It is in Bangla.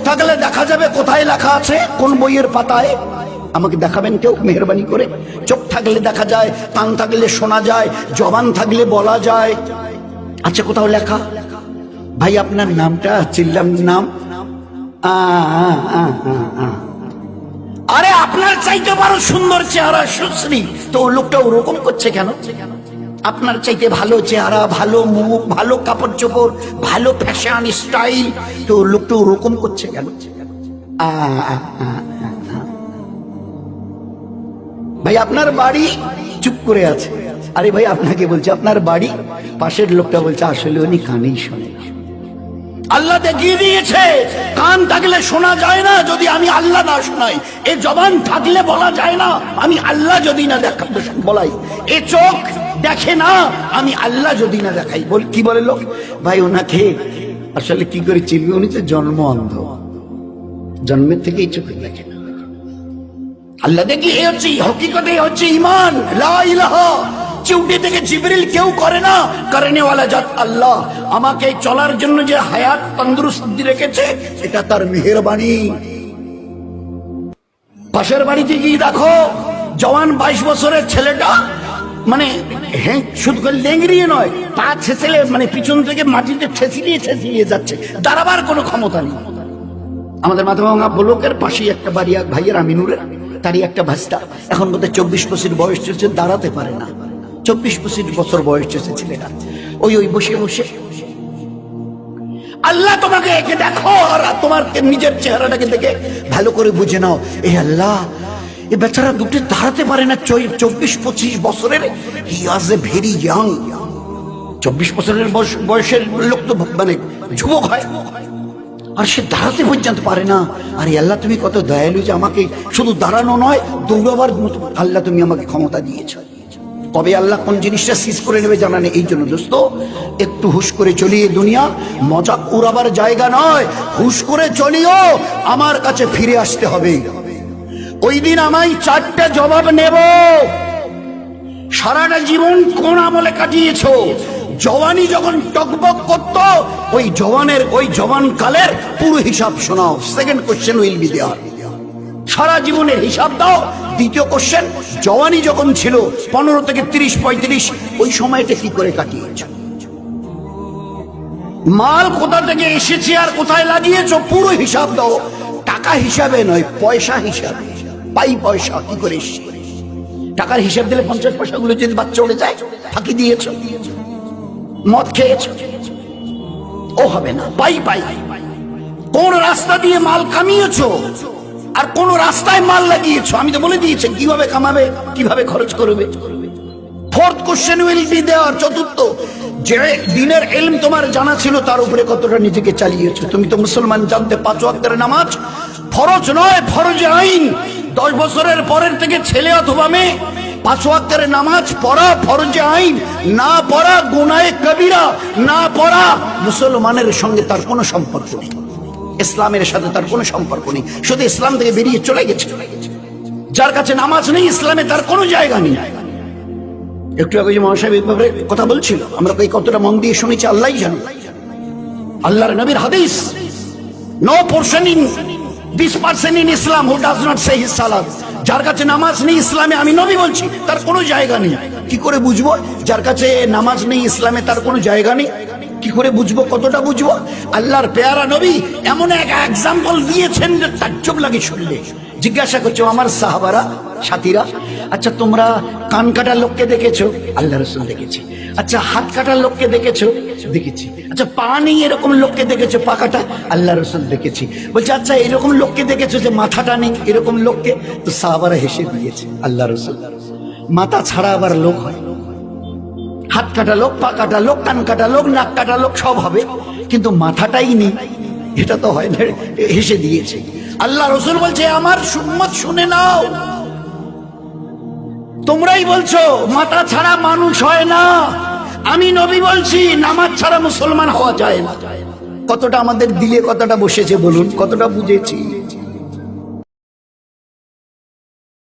থাকলে দেখা যাবে কোথায় লেখা আছে, কোন বইয়ের পাতায়? আমাকে দেখাবেন কেউ মেহেরবানি করে? চোখ থাকলে দেখা যায়, কান থাকলে শোনা যায়, জবান থাকলে বলা যায়। আচ্ছা কোথাও লেখা? ভাই আপনার নামটা চিল্লাম নাম, আরে আপনার চাইতে বড় সুন্দর চেহারা সুশ্রী, তো লোকটা ওরকম করছে কেন? আপনার চাইতে ভালো চেহারা, ভালো মুখ, ভালো কাপড় চোপড়, ভালো ফ্যাশন স্টাইল, তো লোকটা ওরকম করছে কেন? ভাই আপনার বাড়ি? চুপ করে আছে। আরে ভাই আপনাকে বলছে আপনার বাড়ি, পাশের লোকটা বলছে আসলে উনি কানেই শোনে না। আল্লাহ দেখিয়ে দিয়েছে কান থাকলে শোনা যায় না যদি আমি আল্লাহ না শোনাই, এ জবান থাকলে বলা যায় না আমি আল্লাহ যদি না বলাই, এ চোখ দেখে না আমি আল্লাহ যদি না দেখাই। কি বলে লোক? ভাই ওনাকে আসলে কি করে চিনবে? উনি তো জন্ম অন্ধ, জন্মের থেকেই চোখে দেখে না। আল্লাহ দেখি এ হচ্ছে হকিকতে, হচ্ছে ঈমান, লা ইলাহা। চিউটি থেকে জিবরিল কেউ করে না, করেনেওয়ালা জাত আল্লাহ। আমাকে চলার জন্য যে হায়াত তন্দুরুস্তি রেখেছে এটা তার মেহেরবানি। পাশের বাড়িতে গিয়ে দেখো জওয়ান 22 বছরের ছেলেটা, মানে শুধু লেংড়িয়ে নয়, পা ছেঁচলে মানে পিছন থেকে মাটিতে ছেঁচিয়ে যাচ্ছে, দাঁড়াবার কোনো ক্ষমতা নেই। আমাদের মাথাভাঙা ব্লকের পাশেই একটা বাড়ি, এক ভাইয়ের আমিনুরের, তারই একটা ভাস্তা, এখন বোধহয় 24-25 বয়স চলছে, দাঁড়াতে পারে না। 24-25 বছর বয়স চলছে ছেলেটা, ওই বসে বসে আল্লাহ তোমাকে একে দেখো আর তোমার নিজের চেহারাটাকে দেখে ভালো করে বুঝে নাও, এ আল্লাহ এ বেচারা দুটো দাঁড়াতে পারে না। 24-25 বছরের, হি ওয়াজ এ ভেরি ইয়াং। 24 বছরের বয়সের লোক তো মানে যুবক হয়, আর সে দাঁড়াতে পর্যন্ত পারে না। আরে আল্লাহ তুমি কত দয়ালু যে আমাকে শুধু দাঁড়ানো নয় দৌড়াবার মতো আল্লাহ তুমি আমাকে ক্ষমতা দিয়েছ। তবে আল্লাহ কোন জিনিসটা সিজ করে নেবে জানা নেই। এই জন্য দোস্ত একটু হুশ করে চলিয়ে, দুনিয়া মজাক উড়াবার জায়গা নয়, হুশ করে চলিও, আমার কাছে ফিরে আসতে হবে। ওই দিন আমায় 4টা জবাব নেব। সারাটা জীবন কোন আমলে কাটিয়েছো? জওয়ানি যখন টকবক করত, ওই জওয়ান কালের পুরো হিসাব শোনাও। Second question will be there. সারা জীবনের হিসাব দাও। দ্বিতীয় কোশ্চেন, জওয়ানি যখন ছিল 15 থেকে 30-35, ওই সময়টা কি করে কাটিয়েছ? মাল কোথা থেকে এসেছে আর কোথায় লাগিয়েছ পুরো হিসাব দাও। টাকা হিসাবে নয়, পয়সা হিসাবে, পয়সা কি করে এসেছে। টাকার হিসাব দিলে 50 পয়সাগুলো যদি বাচ্চা উড়ে যায়, ফাঁকি দিয়েছ, মদ খেয়েছ, ও হবে না। পাই কোন রাস্তা দিয়ে মাল কামিয়েছ আর কোন রাস্তায় মাল লাগিয়েছ, আমি তো বলে দিয়েছি কিভাবে কামাবে, কিভাবে খরচ করবে। Fourth question will be there. চতুর্থ, যে দিনের ইলম তোমার জানা ছিল তার উপরে কতটা নিজেকে চালিয়েছ। তুমি তো মুসলমান, জানতে 5 ওয়াক্তের নামাজ ফরজ নয়, ফরজে আইন। 10 বছরের পরের থেকে ছেলে অথবা মেয়ে 5 ওয়াক্তের নামাজ পড়া ফরজে আইন, না পড়া গুনাহে কবিরা, না পড়া মুসলমানের সঙ্গে তার কোনো সম্পর্ক নেই, ইসলামের সাথে তার কোনো সম্পর্ক নেই, শুধু ইসলাম থেকে বেরিয়ে চলে গেছে। যার কাছে নামাজ নেই, ইসলামে তার কোনো জায়গা নেই। একটু আগে যে মহাসাহেব এই ব্যাপারে কথা বলছিল, আমরা কতটা মন দিয়ে শুনেছি আল্লাহই জানে। আল্লাহর নবীর হাদিস, no portion in this person in Islam who does not say his সালাত। যার কাছে নামাজ নেই ইসলামে, আমি নবী বলছি, তার কোনো জায়গা নেই। কি করে বুঝবো যার কাছে নামাজ নেই ইসলামে তার কোনো জায়গা নেই? কি করে বুঝবো? কতটা বুঝবো? আল্লাহর পেয়ারা নবী এমন এক এক্সাম্পল দিয়েছেন যে তাজ্জব লাগে শুনলে। জিজ্ঞাসা করছো আমার সাহাবারা, সাথীরা, আচ্ছা তোমরা কান কাটা লোককে দেখেছো? আল্লাহ রাসূল দেখেছি। আচ্ছা হাত কাটার লোককে দেখেছো? দেখেছি। আচ্ছা পা নেই এরকম লোককে দেখেছো? পা কাটা? আল্লাহ রাসূল দেখেছি। বলছে আচ্ছা এরকম লোককে দেখেছো যে মাথাটা নেই এরকম লোককে? তো সাহাবারা হেসে দিয়েছে। আল্লাহ রাসূল, মাথা ছাড়া আবার লোক হয়? হাত কাটা লোক, পা কাটা লোক, কান কাটা লোক, নাক কাটা লোক সব হবে, কিন্তু মাথাটাই নেই, এটা তো হয় না। হেসে দিয়েছে। আল্লাহ রাসূল বলছে আমার উম্মত শুনে নাও, তোমরাই বলছো মাথা ছাড়া মানুষ হয় না, আমি নবী বলছি নামাজ ছাড়া মুসলমান হওয়া যায় না। কতটা আমাদের দিলে কতটা বসেছে বলুন, কতটা বুঝেছি।